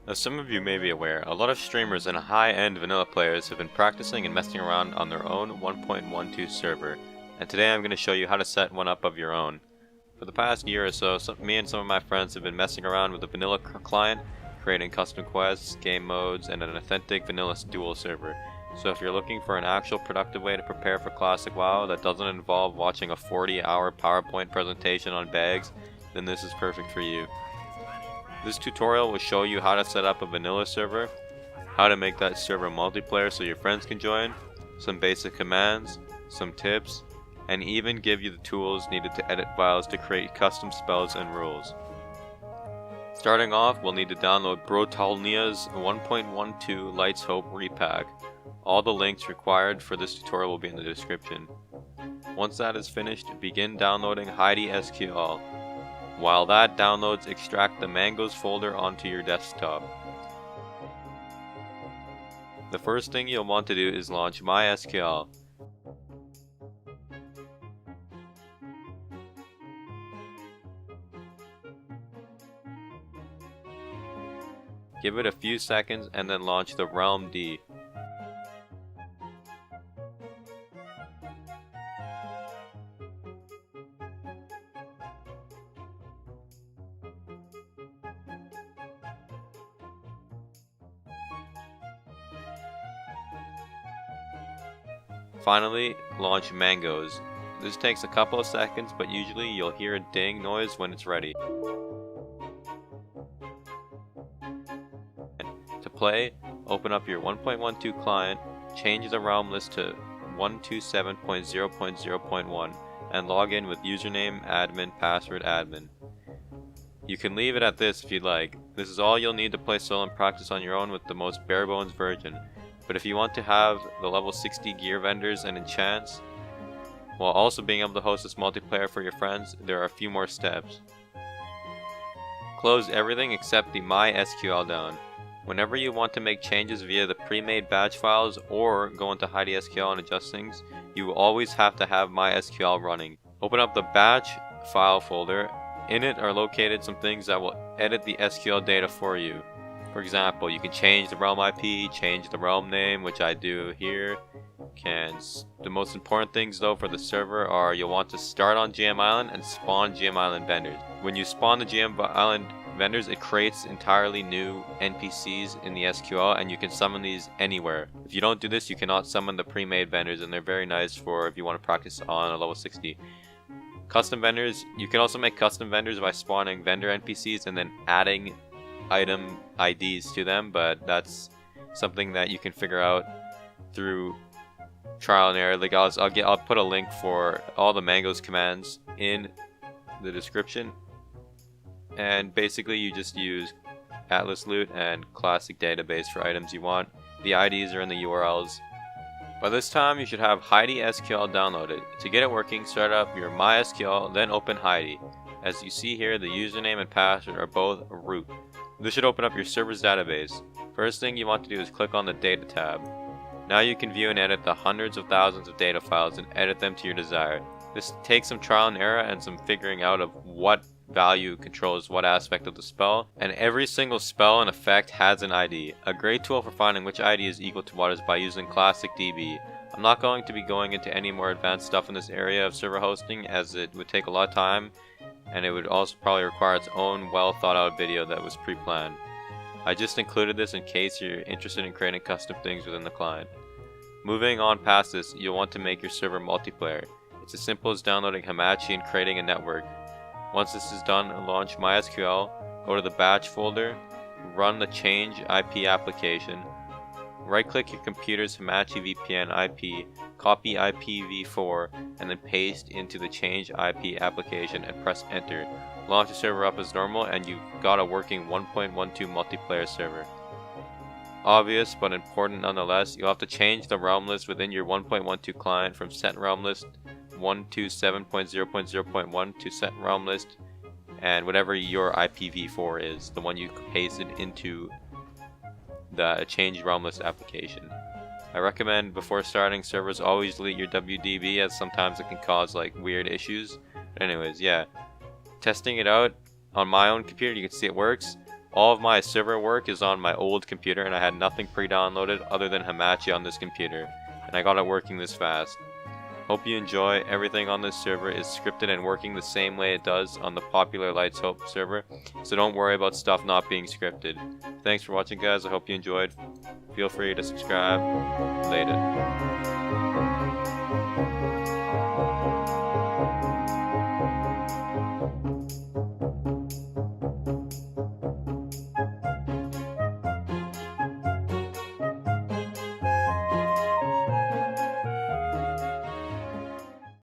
As some of you may be aware, a lot of streamers and high-end vanilla players have been practicing and messing around on their own 1.12 server, and today I'm going to show you how to set one up of your own. For the past year or so, me and some of my friends have been messing around with a vanilla client, creating custom quests, game modes, and an authentic vanilla dual server. So if you're looking for an actual productive way to prepare for Classic WoW that doesn't involve watching a 40-hour PowerPoint presentation on bags, then this is perfect for you. This tutorial will show you how to set up a vanilla server, how to make that server multiplayer so your friends can join, some basic commands, some tips, and even give you the tools needed to edit files to create custom spells and rules. Starting off, we'll need to download Brotalnia's 1.12 Lights Hope repack. All the links required for this tutorial will be in the description. Once that is finished, begin downloading Heidi SQL. While that downloads, extract the Mangoes folder onto your desktop. The first thing you'll want to do is launch MySQL. Give it a few seconds and then launch the Realm D. Finally, launch Mangoes. This takes a couple of seconds, but usually you'll hear a ding noise when it's ready. To play, open up your 1.12 client, change the realm list to 127.0.0.1, and log in with username admin password admin. You can leave it at this if you'd like. This is all you'll need to play solo and practice on your own with the most bare bones version. But if you want to have the level 60 gear vendors and enchants, while also being able to host this multiplayer for your friends, there are a few more steps. Close everything except the MySQL down. Whenever you want to make changes via the pre-made batch files or go into Heidi SQL and adjust things, you will always have to have MySQL running. Open up the batch file folder. In it are located some things that will edit the SQL data for you. For example, you can change the realm IP, change the realm name, which I do here. The most important things though for the server are you'll want to start on GM Island and spawn GM Island vendors. When you spawn the GM Island vendors, it creates entirely new NPCs in the SQL and you can summon these anywhere. If you don't do this, you cannot summon the pre-made vendors, and they're very nice for if you want to practice on a level 60. Custom vendors, you can also make custom vendors by spawning vendor NPCs and then adding item IDs to them, but that's something that you can figure out through trial and error. Like I'll put a link for all the Mangoes commands in the description, and basically you just use Atlas Loot and Classic Database for items you want. The IDs are in the URLs. By this time you should have Heidi SQL downloaded. To get it working, start up your MySQL, then open Heidi. As you see here, the username and password are both root. This should open up your server's database. First thing you want to do is click on the Data tab. Now you can view and edit the hundreds of thousands of data files and edit them to your desire. This takes some trial and error and some figuring out of what value controls what aspect of the spell, and every single spell and effect has an ID. A great tool for finding which ID is equal to what is by using Classic DB. I'm not going to be going into any more advanced stuff in this area of server hosting, as it would take a lot of time and it would also probably require its own well thought out video that was pre-planned. I just included this in case you're interested in creating custom things within the client. Moving on past this, you'll want to make your server multiplayer. It's as simple as downloading Hamachi and creating a network. Once this is done, launch MySQL, go to the batch folder, run the change IP application, right click your computer's Hamachi VPN IP, copy IPv4, and then paste into the change IP application and press enter. Launch the server up as normal and you've got a working 1.12 multiplayer server. Obvious but important nonetheless, you'll have to change the realm list within your 1.12 client from set realm list 127.0.0.1 to set realm list and whatever your IPv4 is, the one you pasted into the change realm list application. I recommend before starting servers always delete your WDB, as sometimes it can cause like weird issues. But anyways, yeah. Testing it out on my own computer, you can see it works. All of my server work is on my old computer, and I had nothing pre-downloaded other than Hamachi on this computer, and I got it working this fast. Hope you enjoy. Everything on this server is scripted and working the same way it does on the popular Lights Hope server, so don't worry about stuff not being scripted. Thanks for watching, guys. I hope you enjoyed. Feel free to subscribe. Later.